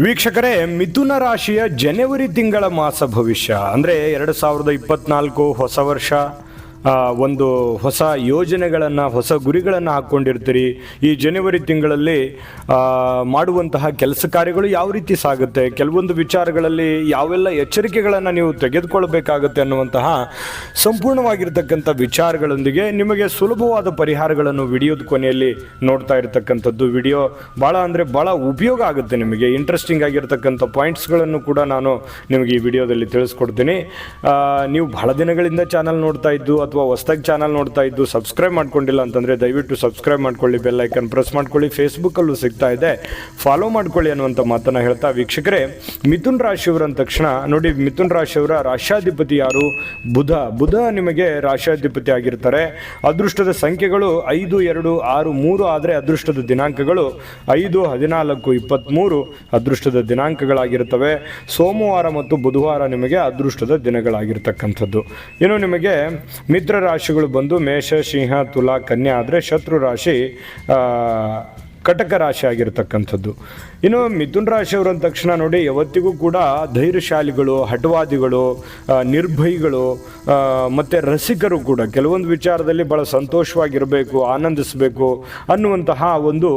ವೀಕ್ಷಕರೇ, ಮಿಥುನ ರಾಶಿಯ ಜನವರಿ ತಿಂಗಳ ಮಾಸ ಭವಿಷ್ಯ ಅಂದರೆ 2024 ಹೊಸ ವರ್ಷ. ಒಂದು ಹೊಸ ಯೋಜನೆಗಳನ್ನು, ಹೊಸ ಗುರಿಗಳನ್ನು ಹಾಕ್ಕೊಂಡಿರ್ತೀರಿ. ಈ ಜನವರಿ ತಿಂಗಳಲ್ಲಿ ಮಾಡುವಂತಹ ಕೆಲಸ ಕಾರ್ಯಗಳು ಯಾವ ರೀತಿ ಸಾಗುತ್ತೆ, ಕೆಲವೊಂದು ವಿಚಾರಗಳಲ್ಲಿ ಯಾವೆಲ್ಲ ಎಚ್ಚರಿಕೆಗಳನ್ನು ನೀವು ತೆಗೆದುಕೊಳ್ಬೇಕಾಗುತ್ತೆ ಅನ್ನುವಂತಹ ಸಂಪೂರ್ಣವಾಗಿರ್ತಕ್ಕಂಥ ವಿಚಾರಗಳೊಂದಿಗೆ ನಿಮಗೆ ಸುಲಭವಾದ ಪರಿಹಾರಗಳನ್ನು ವಿಡಿಯೋದ ಕೊನೆಯಲ್ಲಿ ನೋಡ್ತಾ ಇರತಕ್ಕಂಥದ್ದು. ವಿಡಿಯೋ ಭಾಳ ಉಪಯೋಗ ಆಗುತ್ತೆ. ನಿಮಗೆ ಇಂಟ್ರೆಸ್ಟಿಂಗ್ ಆಗಿರ್ತಕ್ಕಂಥ ಪಾಯಿಂಟ್ಸ್ಗಳನ್ನು ಕೂಡ ನಾನು ನಿಮಗೆ ಈ ವಿಡಿಯೋದಲ್ಲಿ ತಿಳಿಸ್ಕೊಡ್ತೀನಿ. ನೀವು ಬಹಳ ದಿನಗಳಿಂದ ಚಾನಲ್ ನೋಡ್ತಾ ಇದ್ದು ಅಥವಾ ಹೊಸದಾಗಿ ಚಾನಲ್ ನೋಡ್ತಾ ಇದ್ದು ಸಬ್ಸ್ಕ್ರೈಬ್ ಮಾಡ್ಕೊಂಡಿಲ್ಲ ಅಂತಂದರೆ ದಯವಿಟ್ಟು ಸಬ್ಸ್ಕ್ರೈಬ್ ಮಾಡ್ಕೊಳ್ಳಿ, ಬೆಲ್ ಐಕನ್ ಪ್ರೆಸ್ ಮಾಡ್ಕೊಳ್ಳಿ. ಫೇಸ್ಬುಕ್ಕಲ್ಲೂ ಸಿಗ್ತಾ ಇದೆ, ಫಾಲೋ ಮಾಡ್ಕೊಳ್ಳಿ ಅನ್ನುವಂಥ ಮಾತನ್ನು ಹೇಳ್ತಾ, ವೀಕ್ಷಕರೇ, ಮಿಥುನ್ ರಾಶಿಯವರ ಅಂದ ತಕ್ಷಣ ನೋಡಿ, ಮಿಥುನ್ ರಾಶಿಯವರ ರಾಶ್ಯಾಧಿಪತಿ ಯಾರು? ಬುಧ ನಿಮಗೆ ರಾಶ್ಯಾಧಿಪತಿ ಆಗಿರ್ತಾರೆ. ಅದೃಷ್ಟದ ಸಂಖ್ಯೆಗಳು 5, 2, 6, 3 ಆದರೆ ಅದೃಷ್ಟದ ದಿನಾಂಕಗಳು 5, 14, 23 ಅದೃಷ್ಟದ ದಿನಾಂಕಗಳಾಗಿರ್ತವೆ. ಸೋಮವಾರ ಮತ್ತು ಬುಧವಾರ ನಿಮಗೆ ಅದೃಷ್ಟದ ದಿನಗಳಾಗಿರ್ತಕ್ಕಂಥದ್ದು. ಇನ್ನು ನಿಮಗೆ ಮಿತ್ರ ರಾಶಿಗಳು ಬಂದು ಮೇಷ, ಸಿಂಹ, ತುಲಾ, ಕನ್ಯಾ ಆದರೆ ಶತ್ರು ರಾಶಿ ಕಟಕ ರಾಶಿ ಆಗಿರ್ತಕ್ಕಂಥದ್ದು. ಇನ್ನು ಮಿಥುನ್ ರಾಶಿಯವರು ಅಂದ ತಕ್ಷಣ ನೋಡಿ, ಯಾವತ್ತಿಗೂ ಕೂಡ ಧೈರ್ಯಶಾಲಿಗಳು, ಹಠವಾದಿಗಳು, ನಿರ್ಭಯಿಗಳು ಮತ್ತು ರಸಿಕರು ಕೂಡ. ಕೆಲವೊಂದು ವಿಚಾರದಲ್ಲಿ ಭಾಳ ಸಂತೋಷವಾಗಿರಬೇಕು, ಆನಂದಿಸಬೇಕು ಅನ್ನುವಂತಹ ಒಂದು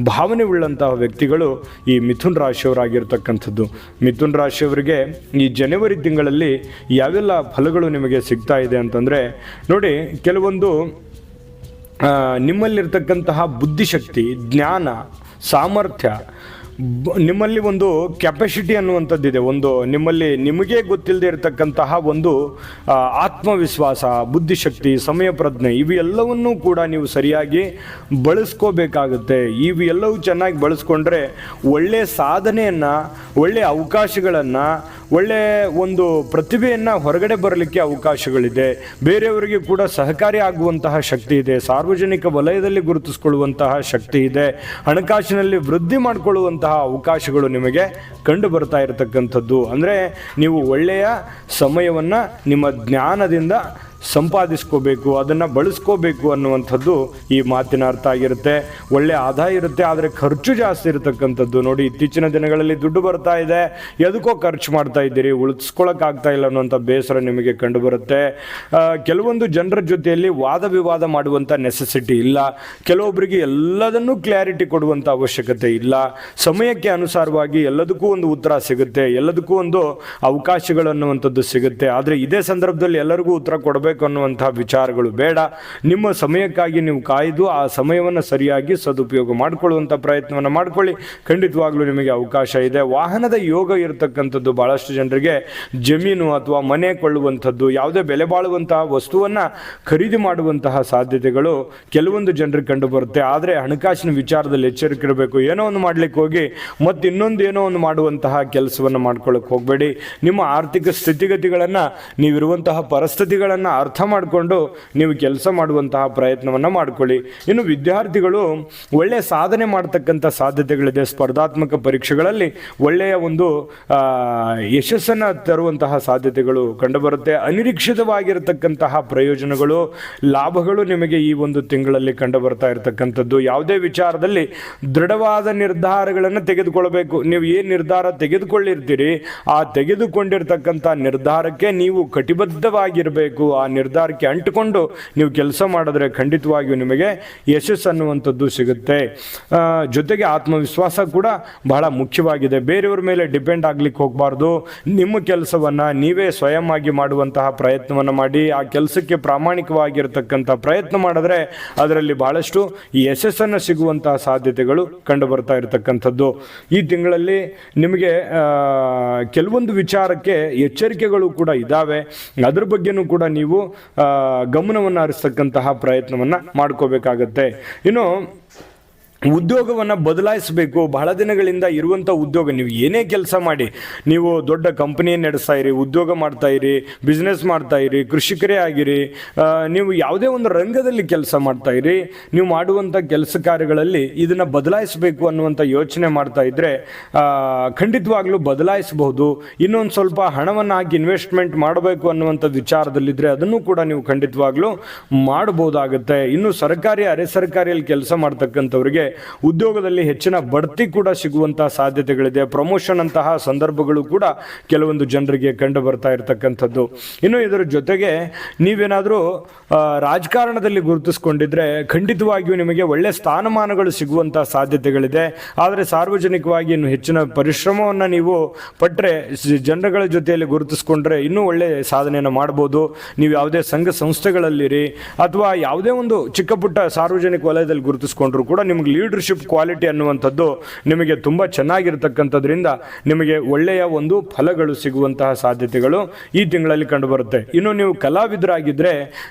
ಭಾವನೆ ಉಳ್ಳಂತಹ ವ್ಯಕ್ತಿಗಳು ಈ ಮಿಥುನ್ ರಾಶಿಯವರಾಗಿರ್ತಕ್ಕಂಥದ್ದು. ಮಿಥುನ್ ರಾಶಿಯವರಿಗೆ ಈ ಜನವರಿ ತಿಂಗಳಲ್ಲಿ ಯಾವೆಲ್ಲ ಫಲಗಳು ನಿಮಗೆ ಸಿಗ್ತಾ ಇದೆ ಅಂತಂದರೆ ನೋಡಿ, ಕೆಲವೊಂದು ನಿಮ್ಮಲ್ಲಿರ್ತಕ್ಕಂತಹ ಬುದ್ಧಿಶಕ್ತಿ, ಜ್ಞಾನ, ಸಾಮರ್ಥ್ಯ, ನಿಮ್ಮಲ್ಲಿ ಒಂದು ಕೆಪಾಸಿಟಿ ಅನ್ನುವಂಥದ್ದಿದೆ. ನಿಮಗೆ ಗೊತ್ತಿಲ್ಲದೆ ಇರತಕ್ಕಂತಹ ಒಂದು ಆತ್ಮವಿಶ್ವಾಸ, ಬುದ್ಧಿಶಕ್ತಿ, ಸಮಯ ಪ್ರಜ್ಞೆ, ಇವೆಲ್ಲವನ್ನೂ ಕೂಡ ನೀವು ಸರಿಯಾಗಿ ಬಳಸ್ಕೋಬೇಕಾಗುತ್ತೆ. ಇವೆಲ್ಲವೂ ಚೆನ್ನಾಗಿ ಬಳಸ್ಕೊಂಡ್ರೆ ಒಳ್ಳೆಯ ಸಾಧನೆಯನ್ನು, ಒಳ್ಳೆಯ ಅವಕಾಶಗಳನ್ನು, ಒಳ್ಳೆಯ ಒಂದು ಪ್ರತಿಭೆಯನ್ನು ಹೊರಗಡೆ ಬರಲಿಕ್ಕೆ ಅವಕಾಶಗಳಿದೆ. ಬೇರೆಯವರಿಗೆ ಕೂಡ ಸಹಕಾರಿ ಆಗುವಂತಹ ಶಕ್ತಿ ಇದೆ. ಸಾರ್ವಜನಿಕ ವಲಯದಲ್ಲಿ ಗುರುತಿಸಿಕೊಳ್ಳುವಂತಹ ಶಕ್ತಿ ಇದೆ. ಹಣಕಾಸಿನಲ್ಲಿ ವೃದ್ಧಿ ಮಾಡಿಕೊಳ್ಳುವಂತಹ ಅವಕಾಶಗಳು ನಿಮಗೆ ಕಂಡು ಬರ್ತಾ ಇರತಕ್ಕಂಥದ್ದು. ಅಂದರೆ ನೀವು ಒಳ್ಳೆಯ ಸಮಯವನ್ನು ನಿಮ್ಮ ಜ್ಞಾನದಿಂದ ಸಂಪಾದಿಸ್ಕೋಬೇಕು, ಅದನ್ನು ಬಳಸ್ಕೋಬೇಕು ಅನ್ನುವಂಥದ್ದು ಈ ಮಾತಿನ ಅರ್ಥ ಆಗಿರುತ್ತೆ. ಒಳ್ಳೆಯ ಆದಾಯ ಇರುತ್ತೆ, ಆದರೆ ಖರ್ಚು ಜಾಸ್ತಿ ಇರತಕ್ಕಂಥದ್ದು. ನೋಡಿ, ಇತ್ತೀಚಿನ ದಿನಗಳಲ್ಲಿ ದುಡ್ಡು ಬರ್ತಾ ಇದೆ, ಎದಕ್ಕೋ ಖರ್ಚು ಮಾಡ್ತಾ ಇದ್ದೀರಿ, ಉಳಿಸ್ಕೊಳ್ಳೋಕ್ಕಾಗ್ತಾ ಇಲ್ಲ ಅನ್ನುವಂಥ ಬೇಸರ ನಿಮಗೆ ಕಂಡು ಬರುತ್ತೆ. ಕೆಲವೊಂದು ಜನರ ಜೊತೆಯಲ್ಲಿ ವಾದ ವಿವಾದ ಮಾಡುವಂಥ ನೆಸೆಸಿಟಿ ಇಲ್ಲ. ಕೆಲವೊಬ್ಬರಿಗೆ ಎಲ್ಲದನ್ನೂ ಕ್ಲಾರಿಟಿ ಕೊಡುವಂಥ ಅವಶ್ಯಕತೆ ಇಲ್ಲ. ಸಮಯಕ್ಕೆ ಅನುಸಾರವಾಗಿ ಎಲ್ಲದಕ್ಕೂ ಒಂದು ಉತ್ತರ ಸಿಗುತ್ತೆ, ಎಲ್ಲದಕ್ಕೂ ಒಂದು ಅವಕಾಶಗಳು ಅನ್ನುವಂಥದ್ದು ಸಿಗುತ್ತೆ. ಆದರೆ ಇದೇ ಸಂದರ್ಭದಲ್ಲಿ ಎಲ್ಲರಿಗೂ ಉತ್ತರ ಕೊಡಬೇಕು ಅನ್ನುವಂತಹ ವಿಚಾರಗಳು ಬೇಡ. ನಿಮ್ಮ ಸಮಯಕ್ಕಾಗಿ ನೀವು ಕಾಯ್ದು ಆ ಸಮಯವನ್ನು ಸರಿಯಾಗಿ ಸದುಪಯೋಗ ಮಾಡಿಕೊಳ್ಳುವಂಥ ಪ್ರಯತ್ನವನ್ನು ಮಾಡಿಕೊಳ್ಳಿ. ಖಂಡಿತವಾಗ್ಲೂ ನಿಮಗೆ ಅವಕಾಶ ಇದೆ. ವಾಹನದ ಯೋಗ ಇರತಕ್ಕಂಥದ್ದು. ಭಾಳಷ್ಟು ಜನರಿಗೆ ಜಮೀನು ಅಥವಾ ಮನೆ ಕೊಳ್ಳುವಂಥದ್ದು, ಯಾವುದೇ ಬೆಲೆ ಬಾಳುವಂತಹ ವಸ್ತುವನ್ನು ಖರೀದಿ ಮಾಡುವಂತಹ ಸಾಧ್ಯತೆಗಳು ಕೆಲವೊಂದು ಜನರಿಗೆ ಕಂಡು ಬರುತ್ತೆ. ಆದರೆ ಹಣಕಾಸಿನ ವಿಚಾರದಲ್ಲಿ ಎಚ್ಚರಿಕೆ ಇರಬೇಕು. ಏನೋ ಒಂದು ಮಾಡಲಿಕ್ಕೆ ಹೋಗಿ ಮತ್ತು ಇನ್ನೊಂದು ಏನೋ ಒಂದು ಮಾಡುವಂತಹ ಕೆಲಸವನ್ನು ಮಾಡ್ಕೊಳ್ಳೋಕೆ ಹೋಗಬೇಡಿ. ನಿಮ್ಮ ಆರ್ಥಿಕ ಸ್ಥಿತಿಗತಿಗಳನ್ನು, ನೀವಿರುವಂತಹ ಪರಿಸ್ಥಿತಿಗಳನ್ನು ಅರ್ಥ ಮಾಡಿಕೊಂಡು ನೀವು ಕೆಲಸ ಮಾಡುವಂತಹ ಪ್ರಯತ್ನವನ್ನು ಮಾಡಿಕೊಳ್ಳಿ. ಇನ್ನು ವಿದ್ಯಾರ್ಥಿಗಳು ಒಳ್ಳೆಯ ಸಾಧನೆ ಮಾಡ್ತಕ್ಕಂಥ ಸಾಧ್ಯತೆಗಳಿದೆ. ಸ್ಪರ್ಧಾತ್ಮಕ ಪರೀಕ್ಷೆಗಳಲ್ಲಿ ಒಳ್ಳೆಯ ಒಂದು ಯಶಸ್ಸನ್ನು ತರುವಂತಹ ಸಾಧ್ಯತೆಗಳು ಕಂಡುಬರುತ್ತೆ. ಅನಿರೀಕ್ಷಿತವಾಗಿರತಕ್ಕಂತಹ ಪ್ರಯೋಜನಗಳು, ಲಾಭಗಳು ನಿಮಗೆ ಈ ಒಂದು ತಿಂಗಳಲ್ಲಿ ಕಂಡು ಬರ್ತಾ ಇರತಕ್ಕಂಥದ್ದು. ಯಾವುದೇ ವಿಚಾರದಲ್ಲಿ ದೃಢವಾದ ನಿರ್ಧಾರಗಳನ್ನು ತೆಗೆದುಕೊಳ್ಬೇಕು. ನೀವು ಏನು ನಿರ್ಧಾರ ತೆಗೆದುಕೊಳ್ಳಿರ್ತೀರಿ, ಆ ತೆಗೆದುಕೊಂಡಿರ್ತಕ್ಕಂಥ ನಿರ್ಧಾರಕ್ಕೆ ನೀವು ಕಟಿಬದ್ಧವಾಗಿರಬೇಕು. ಆ ನಿರ್ಧಾರಕ್ಕೆ ಅಂಟಿಕೊಂಡು ನೀವು ಕೆಲಸ ಮಾಡಿದ್ರೆ ಖಂಡಿತವಾಗಿಯೂ ನಿಮಗೆ ಯಶಸ್ಸು ಅನ್ನುವಂಥದ್ದು ಸಿಗುತ್ತೆ. ಜೊತೆಗೆ ಆತ್ಮವಿಶ್ವಾಸ ಕೂಡ ಬಹಳ ಮುಖ್ಯವಾಗಿದೆ. ಬೇರೆಯವ್ರ ಮೇಲೆ ಡಿಪೆಂಡ್ ಆಗ್ಲಿಕ್ಕೆ ಹೋಗಬಾರ್ದು. ನಿಮ್ಮ ಕೆಲಸವನ್ನು ನೀವೇ ಸ್ವಯಂ ಆಗಿ ಮಾಡುವಂತಹ ಪ್ರಯತ್ನವನ್ನು ಮಾಡಿ. ಆ ಕೆಲಸಕ್ಕೆ ಪ್ರಾಮಾಣಿಕವಾಗಿರತಕ್ಕಂಥ ಪ್ರಯತ್ನ ಮಾಡಿದ್ರೆ ಅದರಲ್ಲಿ ಬಹಳಷ್ಟು ಯಶಸ್ಸನ್ನು ಸಿಗುವಂತಹ ಸಾಧ್ಯತೆಗಳು ಕಂಡು ಬರ್ತಾ ಇರತಕ್ಕಂಥದ್ದು. ಈ ತಿಂಗಳಲ್ಲಿ ನಿಮಗೆ ಕೆಲವೊಂದು ವಿಚಾರಕ್ಕೆ ಎಚ್ಚರಿಕೆಗಳು ಕೂಡ ಇದ್ದಾವೆ. ಅದ್ರ ಬಗ್ಗೆನೂ ಕೂಡ ನೀವು ಗಮನವನ್ನು ಹರಿಸ್ತಕ್ಕಂತಹ ಪ್ರಯತ್ನವನ್ನು ಮಾಡ್ಕೋಬೇಕಾಗತ್ತೆ. ಇನ್ನು ಉದ್ಯೋಗವನ್ನು ಬದಲಾಯಿಸಬೇಕು. ಬಹಳ ದಿನಗಳಿಂದ ಇರುವಂಥ ಉದ್ಯೋಗ, ನೀವು ಏನೇ ಕೆಲಸ ಮಾಡಿ, ನೀವು ದೊಡ್ಡ ಕಂಪನಿಯನ್ನು ನಡೆಸ್ತಾ ಇರಿ, ಉದ್ಯೋಗ ಮಾಡ್ತಾ ಇರಿ, ಬಿಸ್ನೆಸ್ ಮಾಡ್ತಾ ಇರಿ, ಕೃಷಿಕರೇ ಆಗಿರಿ, ನೀವು ಯಾವುದೇ ಒಂದು ರಂಗದಲ್ಲಿ ಕೆಲಸ ಮಾಡ್ತಾ ಇರಿ, ನೀವು ಮಾಡುವಂಥ ಕೆಲಸ ಕಾರ್ಯಗಳಲ್ಲಿ ಇದನ್ನು ಬದಲಾಯಿಸಬೇಕು ಅನ್ನುವಂಥ ಯೋಚನೆ ಮಾಡ್ತಾ ಇದ್ದರೆ ಖಂಡಿತವಾಗ್ಲೂ ಬದಲಾಯಿಸಬಹುದು. ಇನ್ನೊಂದು ಸ್ವಲ್ಪ ಹಣವನ್ನು ಹಾಕಿ ಇನ್ವೆಸ್ಟ್ಮೆಂಟ್ ಮಾಡಬೇಕು ಅನ್ನುವಂಥ ವಿಚಾರದಲ್ಲಿದ್ದರೆ ಅದನ್ನು ಕೂಡ ನೀವು ಖಂಡಿತವಾಗ್ಲೂ ಮಾಡಬಹುದಾಗುತ್ತೆ. ಇನ್ನು ಸರ್ಕಾರಿ, ಅರೆ ಸರ್ಕಾರಿಯಲ್ಲಿ ಕೆಲಸ ಮಾಡ್ತಕ್ಕಂಥವ್ರಿಗೆ ಉದ್ಯೋಗದಲ್ಲಿ ಹೆಚ್ಚಿನ ಬಡ್ತಿ ಕೂಡ ಸಿಗುವಂತಹ ಸಾಧ್ಯತೆಗಳಿದೆ. ಪ್ರಮೋಷನ್ ಅಂತಹ ಸಂದರ್ಭಗಳು ಕೂಡ ಕೆಲವೊಂದು ಜನರಿಗೆ ಕಂಡು ಬರ್ತಾ ಇರತಕ್ಕಂಥದ್ದು. ಇನ್ನು ಇದರ ಜೊತೆಗೆ ನೀವೇನಾದರೂ ರಾಜಕಾರಣದಲ್ಲಿ ಗುರುತಿಸ್ಕೊಂಡಿದ್ರೆ ಖಂಡಿತವಾಗಿಯೂ ನಿಮಗೆ ಒಳ್ಳೆ ಸ್ಥಾನಮಾನಗಳು ಸಿಗುವಂತಹ ಸಾಧ್ಯತೆಗಳಿದೆ. ಆದರೆ ಸಾರ್ವಜನಿಕವಾಗಿ ಇನ್ನು ಹೆಚ್ಚಿನ ಪರಿಶ್ರಮವನ್ನು ನೀವು ಪಟ್ಟರೆ, ಜನಗಳ ಜೊತೆಯಲ್ಲಿ ಗುರುತಿಸ್ಕೊಂಡ್ರೆ ಇನ್ನೂ ಒಳ್ಳೆ ಸಾಧನೆಯನ್ನು ಮಾಡ್ಬೋದು. ನೀವು ಯಾವುದೇ ಸಂಘ ಸಂಸ್ಥೆಗಳಲ್ಲಿರಿ ಅಥವಾ ಯಾವುದೇ ಒಂದು ಚಿಕ್ಕ ಪುಟ್ಟ ಸಾರ್ವಜನಿಕ ವಲಯದಲ್ಲಿ ಗುರುತಿಸ್ಕೊಂಡ್ರು ಕೂಡ ನಿಮಗೆ ಲೀಡರ್ಶಿಪ್ ಕ್ವಾಲಿಟಿ ಅನ್ನುವಂಥದ್ದು ನಿಮಗೆ ತುಂಬ ಚೆನ್ನಾಗಿರ್ತಕ್ಕಂಥದ್ರಿಂದ ನಿಮಗೆ ಒಳ್ಳೆಯ ಒಂದು ಫಲಗಳು ಸಿಗುವಂತಹ ಸಾಧ್ಯತೆಗಳು ಈ ತಿಂಗಳಲ್ಲಿ ಕಂಡುಬರುತ್ತೆ. ಇನ್ನು ನೀವು ಕಲಾವಿದರಾಗಿದ್ದರೆ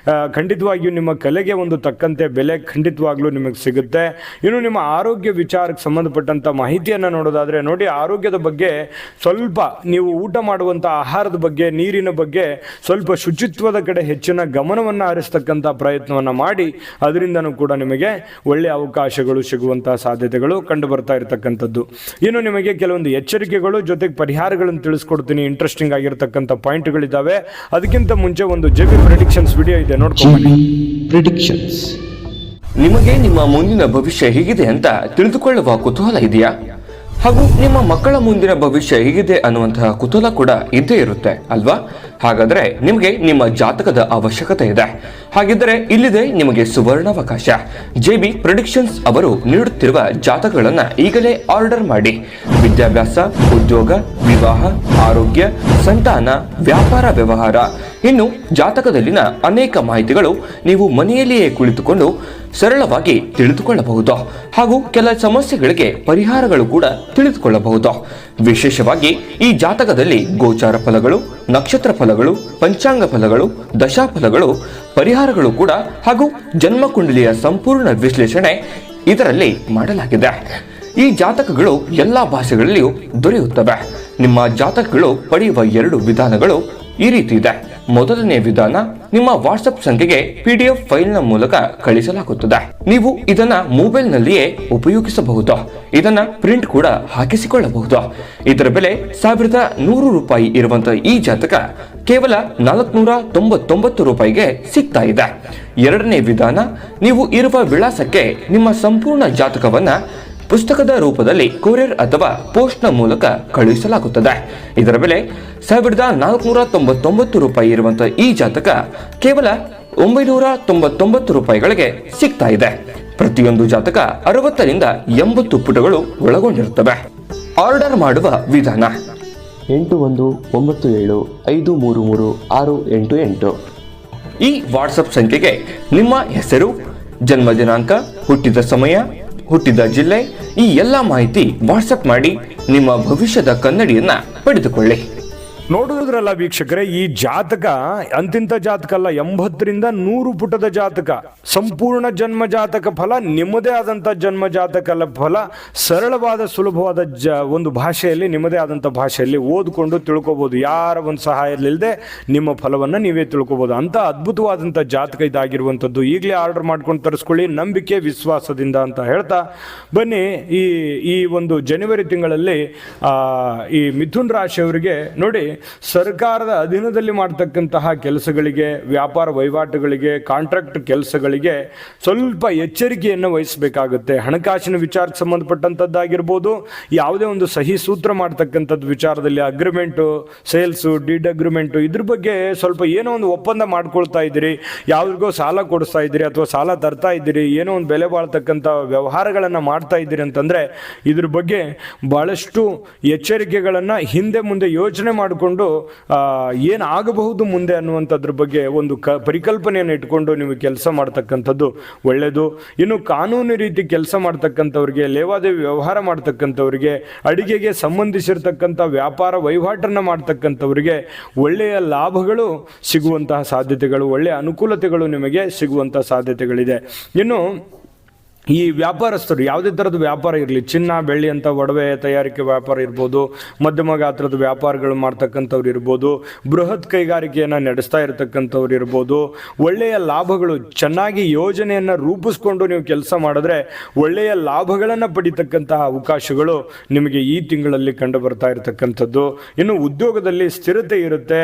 ಖಂಡಿತವಾಗಿಯೂ ನಿಮ್ಮ ಕಲೆಗೆ ಒಂದು ತಕ್ಕಂತೆ ಬೆಲೆ ಖಂಡಿತವಾಗ್ಲೂ ನಿಮಗೆ ಸಿಗುತ್ತೆ. ಇನ್ನು ನಿಮ್ಮ ಆರೋಗ್ಯ ವಿಚಾರಕ್ಕೆ ಸಂಬಂಧಪಟ್ಟಂಥ ಮಾಹಿತಿಯನ್ನು ನೋಡೋದಾದರೆ ನೋಡಿ, ಆರೋಗ್ಯದ ಬಗ್ಗೆ ಸ್ವಲ್ಪ ನೀವು ಊಟ ಮಾಡುವಂಥ ಆಹಾರದ ಬಗ್ಗೆ, ನೀರಿನ ಬಗ್ಗೆ ಸ್ವಲ್ಪ ಶುಚಿತ್ವದ ಕಡೆ ಹೆಚ್ಚಿನ ಗಮನವನ್ನು ಹರಿಸ್ತಕ್ಕಂಥ ಪ್ರಯತ್ನವನ್ನು ಮಾಡಿ ಅದರಿಂದನೂ ಕೂಡ ನಿಮಗೆ ಒಳ್ಳೆಯ ಅವಕಾಶಗಳು ಸಿಗುವಂತಹ ಸಾಧ್ಯತೆಗಳು ಕಂಡು ಬರ್ತಾ ಇರತಕ್ಕಂಥದ್ದು. ಇನ್ನು ನಿಮಗೆ ಕೆಲವೊಂದು ಎಚ್ಚರಿಕೆಗಳು ಜೊತೆಗೆ ಪರಿಹಾರಗಳನ್ನು ತಿಳಿಸ್ಕೊಡ್ತೀನಿ. ಇಂಟ್ರೆಸ್ಟಿಂಗ್ ಆಗಿರ್ತಕ್ಕಂಥ ಪಾಯಿಂಟ್ಗಳಿದ್ದಾವೆ. ಅದಕ್ಕಿಂತ ಮುಂಚೆ ಒಂದು ಜೆಬಿ ಪ್ರೆಡಿಕ್ಷನ್ಸ್ ವಿಡಿಯೋ ಇದೆ, ನೋಡ್ಕೊಂಡು ಪ್ರಿಡಿಕ್ಷನ್ಸ್. ನಿಮಗೆ ನಿಮ್ಮ ಮುಂದಿನ ಭವಿಷ್ಯ ಹೇಗಿದೆ ಅಂತ ತಿಳಿದುಕೊಳ್ಳುವ ಕುತೂಹಲ ಇದೆಯಾ? ಹಾಗೂ ನಿಮ್ಮ ಮಕ್ಕಳ ಮುಂದಿನ ಭವಿಷ್ಯ ಹೇಗಿದೆ ಅನ್ನುವಂತಹ ಕುತೂಹಲ ಕೂಡ ಇದ್ದೇ ಇರುತ್ತೆ ಅಲ್ವಾ? ಹಾಗಾದ್ರೆ ನಿಮಗೆ ನಿಮ್ಮ ಜಾತಕದ ಅವಶ್ಯಕತೆ ಇದೆ. ಹಾಗಿದ್ದರೆ ಇಲ್ಲಿದೆ ನಿಮಗೆ ಸುವರ್ಣಾವಕಾಶ. ಜೆಬಿ ಪ್ರೆಡಿಕ್ಷನ್ಸ್ ಅವರು ನೀಡುತ್ತಿರುವ ಜಾತಕಗಳನ್ನ ಈಗಲೇ ಆರ್ಡರ್ ಮಾಡಿ. ವಿದ್ಯಾಭ್ಯಾಸ, ಉದ್ಯೋಗ, ವಿವಾಹ, ಆರೋಗ್ಯ, ಸಂತಾನ, ವ್ಯಾಪಾರ ವ್ಯವಹಾರ, ಇನ್ನು ಜಾತಕದಲ್ಲಿನ ಅನೇಕ ಮಾಹಿತಿಗಳು ನೀವು ಮನೆಯಲ್ಲಿಯೇ ಕುಳಿತುಕೊಂಡು ಸರಳವಾಗಿ ತಿಳಿದುಕೊಳ್ಳಬಹುದು. ಹಾಗೂ ಕೆಲ ಸಮಸ್ಯೆಗಳಿಗೆ ಪರಿಹಾರಗಳು ಕೂಡ ತಿಳಿದುಕೊಳ್ಳಬಹುದು. ವಿಶೇಷವಾಗಿ ಈ ಜಾತಕದಲ್ಲಿ ಗೋಚಾರ ಫಲಗಳು, ನಕ್ಷತ್ರ ಫಲಗಳು, ಪಂಚಾಂಗ ಫಲಗಳು, ದಶಾಫಲಗಳು, ಪರಿಹಾರಗಳು ಕೂಡ ಹಾಗೂ ಜನ್ಮಕುಂಡಲಿಯ ಸಂಪೂರ್ಣ ವಿಶ್ಲೇಷಣೆ ಇದರಲ್ಲಿ ಮಾಡಲಾಗಿದೆ. ಈ ಜಾತಕಗಳು ಎಲ್ಲಾ ಭಾಷೆಗಳಲ್ಲಿಯೂ ದೊರೆಯುತ್ತವೆ. ನಿಮ್ಮ ಜಾತಕಗಳು ಪಡೆಯುವ 2 ವಿಧಾನಗಳು ಈ ರೀತಿ ಇದೆ. ಮೊದಲನೇ ವಿಧಾನ, ನಿಮ್ಮ ವಾಟ್ಸ್ಆಪ್ ಸಂಖ್ಯೆಗೆ PDF ಫೈಲ್ನ ಮೂಲಕ ಕಳಿಸಲಾಗುತ್ತದೆ. ನೀವು ಇದನ್ನ ಮೊಬೈಲ್ ನಲ್ಲಿಯೇ ಉಪಯೋಗಿಸಬಹುದು. ಇದನ್ನ ಪ್ರಿಂಟ್ ಕೂಡ ಹಾಕಿಸಿಕೊಳ್ಳಬಹುದು. ಇದರ ಬೆಲೆ 1100 ರೂಪಾಯಿ ಇರುವಂತಹ ಈ ಜಾತಕ ಕೇವಲ 499 ರೂಪಾಯಿಗೆ ಸಿಗ್ತಾ ಇದೆ. ಎರಡನೇ ವಿಧಾನ, ನೀವು ಇರುವ ವಿಳಾಸಕ್ಕೆ ನಿಮ್ಮ ಸಂಪೂರ್ಣ ಜಾತಕವನ್ನ ಪುಸ್ತಕದ ರೂಪದಲ್ಲಿ ಕೊರಿಯರ್ ಅಥವಾ ಪೋಸ್ಟ್ ನ ಮೂಲಕ ಕಳುಹಿಸಲಾಗುತ್ತದೆ. ಇದರ ಬೆಲೆ 1499 ರೂಪಾಯಿ ಇರುವಂತಹ ಈ ಜಾತಕ ಕೇವಲ 999 ರೂಪಾಯಿಗಳಿಗೆ ಸಿಗ್ತಾ ಇದೆ. ಪ್ರತಿಯೊಂದು ಜಾತಕ 60 ರಿಂದ 80 ಪುಟಗಳು ಒಳಗೊಂಡಿರುತ್ತವೆ. ಆರ್ಡರ್ ಮಾಡುವ ವಿಧಾನ 8197533688. ಈ ವಾಟ್ಸ್ಆಪ್ ಸಂಖ್ಯೆಗೆ ನಿಮ್ಮ ಹೆಸರು, ಜನ್ಮ ದಿನಾಂಕ, ಹುಟ್ಟಿದ ಸಮಯ, ಹುಟ್ಟಿದ ಜಿಲ್ಲೆ, ಈ ಎಲ್ಲ ಮಾಹಿತಿ ವಾಟ್ಸಪ್ ಮಾಡಿ ನಿಮ್ಮ ಭವಿಷ್ಯದ ಕನ್ನಡಿಯನ್ನ ಪಡೆದುಕೊಳ್ಳಿ. ನೋಡುವುದ್ರಲ್ಲ ವೀಕ್ಷಕರೇ, ಈ ಜಾತಕ ಅಂತಿಂತ ಜಾತಕ ಅಲ್ಲ, 80 ರಿಂದ 100 ಪುಟದ ಜಾತಕ. ಸಂಪೂರ್ಣ ಜನ್ಮ ಜಾತಕ ಫಲ, ನಿಮ್ಮದೇ ಆದಂಥ ಜನ್ಮ ಜಾತಕ ಫಲ ಸರಳವಾದ ಸುಲಭವಾದ ಒಂದು ಭಾಷೆಯಲ್ಲಿ, ನಿಮ್ಮದೇ ಆದಂಥ ಭಾಷೆಯಲ್ಲಿ ಓದ್ಕೊಂಡು ತಿಳ್ಕೊಬೋದು. ಯಾರ ಒಂದು ಸಹಾಯ ಇಲ್ಲದೆ ನಿಮ್ಮ ಫಲವನ್ನು ನೀವೇ ತಿಳ್ಕೊಬೋದು. ಅಂಥ ಅದ್ಭುತವಾದಂಥ ಜಾತಕ ಇದಾಗಿರುವಂಥದ್ದು. ಈಗಲೇ ಆರ್ಡರ್ ಮಾಡ್ಕೊಂಡು ತರಿಸ್ಕೊಳ್ಳಿ, ನಂಬಿಕೆ ವಿಶ್ವಾಸದಿಂದ ಅಂತ ಹೇಳ್ತಾ ಬನ್ನಿ. ಈ ಒಂದು ಜನವರಿ ತಿಂಗಳಲ್ಲಿ ಈ ಮಿಥುನ್ ರಾಶಿಯವರಿಗೆ ನೋಡಿ, ಸರ್ಕಾರದ ಅಧೀನದಲ್ಲಿ ಮಾಡ್ತಕ್ಕಂತಹ ಕೆಲಸಗಳಿಗೆ, ವ್ಯಾಪಾರ ವಹಿವಾಟುಗಳಿಗೆ, ಕಾಂಟ್ರಾಕ್ಟ್ ಕೆಲಸಗಳಿಗೆ ಸ್ವಲ್ಪ ಎಚ್ಚರಿಕೆಯನ್ನು ವಹಿಸಬೇಕಾಗುತ್ತೆ. ಹಣಕಾಸಿನ ವಿಚಾರಕ್ಕೆ ಸಂಬಂಧಪಟ್ಟಂಥದ್ದಾಗಿರ್ಬೋದು, ಯಾವುದೇ ಒಂದು ಸಹಿ ಸೂತ್ರ ಮಾಡ್ತಕ್ಕಂಥದ್ದು ವಿಚಾರದಲ್ಲಿ, ಅಗ್ರಿಮೆಂಟು, ಸೇಲ್ಸು, ಡೀಡ್ ಅಗ್ರಿಮೆಂಟು, ಇದ್ರ ಬಗ್ಗೆ ಸ್ವಲ್ಪ ಏನೋ ಒಂದು ಒಪ್ಪಂದ ಮಾಡ್ಕೊಳ್ತಾ ಇದ್ದೀರಿ, ಯಾವ್ರಿಗೋ ಸಾಲ ಕೊಡಿಸ್ತಾ ಇದ್ದೀರಿ ಅಥವಾ ಸಾಲ ತರ್ತಾ ಇದ್ದೀರಿ, ಏನೋ ಒಂದು ಬೆಲೆ ಬಾಳ್ತಕ್ಕಂಥ ವ್ಯವಹಾರಗಳನ್ನು ಮಾಡ್ತಾ ಇದ್ದೀರಿ ಅಂತಂದರೆ ಇದ್ರ ಬಗ್ಗೆ ಭಾಳಷ್ಟು ಎಚ್ಚರಿಕೆಗಳನ್ನು ಹಿಂದೆ ಮುಂದೆ ಯೋಚನೆ ಮಾಡಿಕೊಂಡು ಏನಾಗಬಹುದು ಮುಂದೆ ಅನ್ನುವಂಥದ್ರ ಬಗ್ಗೆ ಒಂದು ಪರಿಕಲ್ಪನೆಯನ್ನು ಇಟ್ಕೊಂಡು ನೀವು ಕೆಲಸ ಮಾಡ್ತಕ್ಕಂಥದ್ದು ಒಳ್ಳೆಯದು. ಇನ್ನು ಕಾನೂನು ರೀತಿ ಕೆಲಸ ಮಾಡ್ತಕ್ಕಂಥವ್ರಿಗೆ, ಲೇವಾದೇವಿ ವ್ಯವಹಾರ ಮಾಡ್ತಕ್ಕಂಥವ್ರಿಗೆ, ಅಡಿಗೆಗೆ ಸಂಬಂಧಿಸಿರ್ತಕ್ಕಂಥ ವ್ಯಾಪಾರ ವಹಿವಾಟನ್ನು ಮಾಡ್ತಕ್ಕಂಥವ್ರಿಗೆ ಒಳ್ಳೆಯ ಲಾಭಗಳು ಸಿಗುವಂತಹ ಸಾಧ್ಯತೆಗಳು, ಒಳ್ಳೆಯ ಅನುಕೂಲತೆಗಳು ನಿಮಗೆ ಸಿಗುವಂಥ ಸಾಧ್ಯತೆಗಳಿದೆ. ಇನ್ನು ಈ ವ್ಯಾಪಾರಸ್ಥರು ಯಾವುದೇ ಥರದ ವ್ಯಾಪಾರ ಇರಲಿ, ಚಿನ್ನ ಬೆಳ್ಳಿ ಅಂತ ಒಡವೆ ತಯಾರಿಕೆ ವ್ಯಾಪಾರ ಇರ್ಬೋದು, ಮಧ್ಯಮ ಗಾತ್ರದ ವ್ಯಾಪಾರಗಳು ಮಾಡ್ತಕ್ಕಂಥವ್ರು ಇರ್ಬೋದು, ಬೃಹತ್ ಕೈಗಾರಿಕೆಯನ್ನು ನಡೆಸ್ತಾ ಇರತಕ್ಕಂಥವ್ರು ಇರ್ಬೋದು, ಒಳ್ಳೆಯ ಲಾಭಗಳು, ಚೆನ್ನಾಗಿ ಯೋಜನೆಯನ್ನು ರೂಪಿಸ್ಕೊಂಡು ನೀವು ಕೆಲಸ ಮಾಡಿದ್ರೆ ಒಳ್ಳೆಯ ಲಾಭಗಳನ್ನು ಪಡಿತಕ್ಕಂತಹ ಅವಕಾಶಗಳು ನಿಮಗೆ ಈ ತಿಂಗಳಲ್ಲಿ ಕಂಡು ಬರ್ತಾ ಇರತಕ್ಕಂಥದ್ದು. ಇನ್ನು ಉದ್ಯೋಗದಲ್ಲಿ ಸ್ಥಿರತೆ ಇರುತ್ತೆ,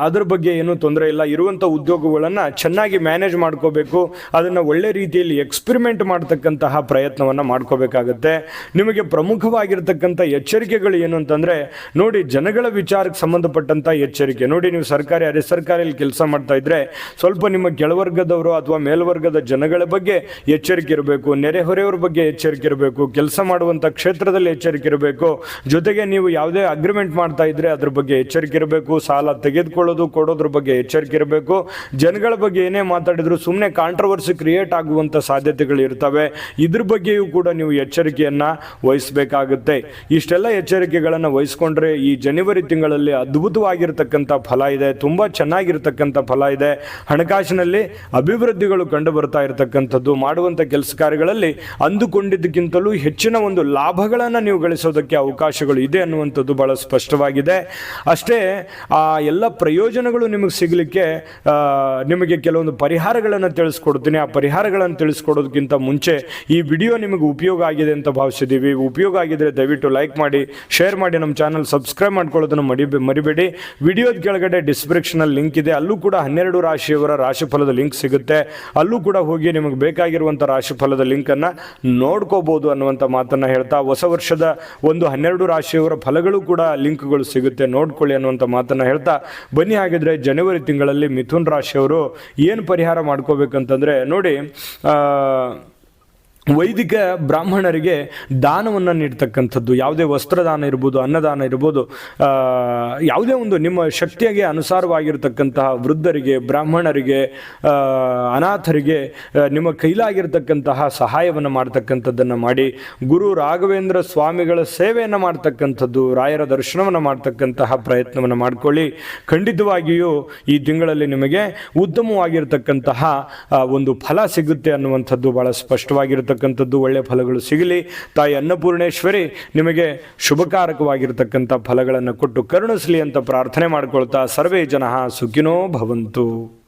ಅದ್ರ ಬಗ್ಗೆ ಏನೂ ತೊಂದರೆ ಇಲ್ಲ. ಇರುವಂಥ ಉದ್ಯೋಗಗಳನ್ನು ಚೆನ್ನಾಗಿ ಮ್ಯಾನೇಜ್ ಮಾಡ್ಕೋಬೇಕು, ಅದನ್ನು ಒಳ್ಳೆ ರೀತಿಯಲ್ಲಿ ಎಕ್ಸ್ಪೆರಿಮೆಂಟ್ ಮಾಡ್ತಕ್ಕಂತಹ ಪ್ರಯತ್ನವನ್ನು ಮಾಡ್ಕೋಬೇಕಾಗತ್ತೆ. ನಿಮಗೆ ಪ್ರಮುಖವಾಗಿರ್ತಕ್ಕಂಥ ಎಚ್ಚರಿಕೆಗಳು ಏನು ಅಂತಂದರೆ, ನೋಡಿ, ಜನಗಳ ವಿಚಾರಕ್ಕೆ ಸಂಬಂಧಪಟ್ಟಂಥ ಎಚ್ಚರಿಕೆ. ನೋಡಿ, ನೀವು ಸರ್ಕಾರಿ ಅರೆ ಸರ್ಕಾರಿಯಲ್ಲಿ ಕೆಲಸ ಮಾಡ್ತಾ ಇದ್ರೆ ಸ್ವಲ್ಪ ನಿಮ್ಮ ಕೆಳವರ್ಗದವರು ಅಥವಾ ಮೇಲ್ವರ್ಗದ ಜನಗಳ ಬಗ್ಗೆ ಎಚ್ಚರಿಕೆ ಇರಬೇಕು, ನೆರೆಹೊರೆಯವ್ರ ಬಗ್ಗೆ ಎಚ್ಚರಿಕೆ ಇರಬೇಕು, ಕೆಲಸ ಮಾಡುವಂಥ ಕ್ಷೇತ್ರದಲ್ಲಿ ಎಚ್ಚರಿಕೆ ಇರಬೇಕು. ಜೊತೆಗೆ ನೀವು ಯಾವುದೇ ಅಗ್ರಿಮೆಂಟ್ ಮಾಡ್ತಾ ಇದ್ರೆ ಅದ್ರ ಬಗ್ಗೆ ಎಚ್ಚರಿಕೆ ಇರಬೇಕು, ಸಾಲ ತೆಗೆದುಕೊಳ್ಳೋದು ಕೊಡೋದ್ರ ಬಗ್ಗೆ ಎಚ್ಚರಿಕೆ ಇರಬೇಕು. ಜನಗಳ ಬಗ್ಗೆ ಏನೇ ಮಾತಾಡಿದ್ರು ಸುಮ್ಮನೆ ಕಾಂಟ್ರವರ್ಸಿ ಕ್ರಿಯೇಟ್ ಆಗುವಂಥ ಸಾಧ್ಯತೆಗಳು ಇರ್ತವೆ. ಇದ್ರ ಬಗ್ಗೆಯೂ ಕೂಡ ನೀವು ಎಚ್ಚರಿಕೆಯನ್ನು ವಹಿಸಬೇಕಾಗುತ್ತೆ. ಇಷ್ಟೆಲ್ಲ ಎಚ್ಚರಿಕೆಗಳನ್ನು ವಹಿಸ್ಕೊಂಡ್ರೆ ಈ ಜನವರಿ ತಿಂಗಳಲ್ಲಿ ಅದ್ಭುತವಾಗಿರ್ತಕ್ಕಂಥ ಫಲ ಇದೆ, ತುಂಬ ಚೆನ್ನಾಗಿರ್ತಕ್ಕಂಥ ಫಲ ಇದೆ. ಹಣಕಾಸಿನಲ್ಲಿ ಅಭಿವೃದ್ಧಿಗಳು ಕಂಡು ಬರ್ತಾ ಇರತಕ್ಕಂಥದ್ದು, ಮಾಡುವಂಥ ಕೆಲಸ ಕಾರ್ಯಗಳಲ್ಲಿ ಅಂದುಕೊಂಡಿದ್ದಕ್ಕಿಂತಲೂ ಹೆಚ್ಚಿನ ಒಂದು ಲಾಭಗಳನ್ನು ನೀವು ಗಳಿಸೋದಕ್ಕೆ ಅವಕಾಶಗಳು ಇದೆ ಅನ್ನುವಂಥದ್ದು ಬಹಳ ಸ್ಪಷ್ಟವಾಗಿದೆ. ಅಷ್ಟೇ ಆ ಎಲ್ಲ ಪ್ರಯೋಜನಗಳು ನಿಮಗೆ ಸಿಗಲಿಕ್ಕೆ ನಿಮಗೆ ಕೆಲವೊಂದು ಪರಿಹಾರಗಳನ್ನು ತಿಳಿಸ್ಕೊಡ್ತೀನಿ. ಆ ಪರಿಹಾರಗಳನ್ನು ತಿಳಿಸ್ಕೊಡೋದಕ್ಕಿಂತ ಮುಂಚೆ ಈ ವಿಡಿಯೋ ನಿಮಗೆ ಉಪಯೋಗ ಆಗಿದೆ ಅಂತ ಭಾವಿಸಿದ್ದೀವಿ. ಉಪಯೋಗ ಆಗಿದ್ರೆ ದಯವಿಟ್ಟು ಲೈಕ್ ಮಾಡಿ, ಶೇರ್ ಮಾಡಿ, ನಮ್ಮ ಚಾನಲ್ ಸಬ್ಸ್ಕ್ರೈಬ್ ಮಾಡ್ಕೊಳ್ಳೋದನ್ನು ಮರಿಬೇಡಿ. ವಿಡಿಯೋದ ಕೆಳಗಡೆ ಡಿಸ್ಕ್ರಿಪ್ಷನಲ್ಲಿ ಲಿಂಕ್ ಇದೆ, ಅಲ್ಲೂ ಕೂಡ 12 ರಾಶಿಯವರ ರಾಶಿಫಲದ ಲಿಂಕ್ ಸಿಗುತ್ತೆ. ಅಲ್ಲೂ ಕೂಡ ಹೋಗಿ ನಿಮಗೆ ಬೇಕಾಗಿರುವಂಥ ರಾಶಿಫಲದ ಲಿಂಕನ್ನು ನೋಡ್ಕೋಬೋದು ಅನ್ನುವಂಥ ಮಾತನ್ನು ಹೇಳ್ತಾ, ಹೊಸ ವರ್ಷದ ಒಂದು 12 ರಾಶಿಯವರ ಫಲಗಳು ಕೂಡ ಲಿಂಕ್ಗಳು ಸಿಗುತ್ತೆ, ನೋಡ್ಕೊಳ್ಳಿ ಅನ್ನುವಂಥ ಮಾತನ್ನು ಹೇಳ್ತಾ ಬನ್ನಿ. ಹಾಗಿದ್ರೆ ಜನವರಿ ತಿಂಗಳಲ್ಲಿ ಮಿಥುನ್ ರಾಶಿಯವರು ಏನು ಪರಿಹಾರ ಮಾಡ್ಕೋಬೇಕಂತಂದರೆ, ನೋಡಿ, ವೈದಿಕ ಬ್ರಾಹ್ಮಣರಿಗೆ ದಾನವನ್ನು ನೀಡ್ತಕ್ಕಂಥದ್ದು, ಯಾವುದೇ ವಸ್ತ್ರದಾನ ಇರ್ಬೋದು, ಅನ್ನದಾನ ಇರ್ಬೋದು, ಯಾವುದೇ ಒಂದು ನಿಮ್ಮ ಶಕ್ತಿಗೆ ಅನುಸಾರವಾಗಿರ್ತಕ್ಕಂತಹ ವೃದ್ಧರಿಗೆ, ಬ್ರಾಹ್ಮಣರಿಗೆ, ಅನಾಥರಿಗೆ ನಿಮ್ಮ ಕೈಲಾಗಿರ್ತಕ್ಕಂತಹ ಸಹಾಯವನ್ನು ಮಾಡ್ತಕ್ಕಂಥದ್ದನ್ನು ಮಾಡಿ, ಗುರು ರಾಘವೇಂದ್ರ ಸ್ವಾಮಿಗಳ ಸೇವೆಯನ್ನು ಮಾಡ್ತಕ್ಕಂಥದ್ದು, ರಾಯರ ದರ್ಶನವನ್ನು ಮಾಡ್ತಕ್ಕಂತಹ ಪ್ರಯತ್ನವನ್ನು ಮಾಡಿಕೊಳ್ಳಿ. ಖಂಡಿತವಾಗಿಯೂ ಈ ತಿಂಗಳಲ್ಲಿ ನಿಮಗೆ ಉತ್ತಮವಾಗಿರ್ತಕ್ಕಂತಹ ಒಂದು ಫಲ ಸಿಗುತ್ತೆ ಅನ್ನುವಂಥದ್ದು ಭಾಳ ಸ್ಪಷ್ಟವಾಗಿರ್ತಕ್ಕಂಥದ್ದು. ಒಳ್ಳೆಯ ಫಲಗಳು ಸಿಗಲಿ. ತಾಯಿ ಅನ್ನಪೂರ್ಣೇಶ್ವರಿ ನಿಮಗೆ ಶುಭಕಾರಕವಾಗಿರ್ತಕ್ಕಂಥ ಫಲಗಳನ್ನು ಕೊಟ್ಟು ಕರುಣಿಸಲಿ ಅಂತ ಪ್ರಾರ್ಥನೆ ಮಾಡಿಕೊಳ್ತಾ, ಸರ್ವೇ ಜನಃ ಸುಖಿನೋ ಭವಂತು.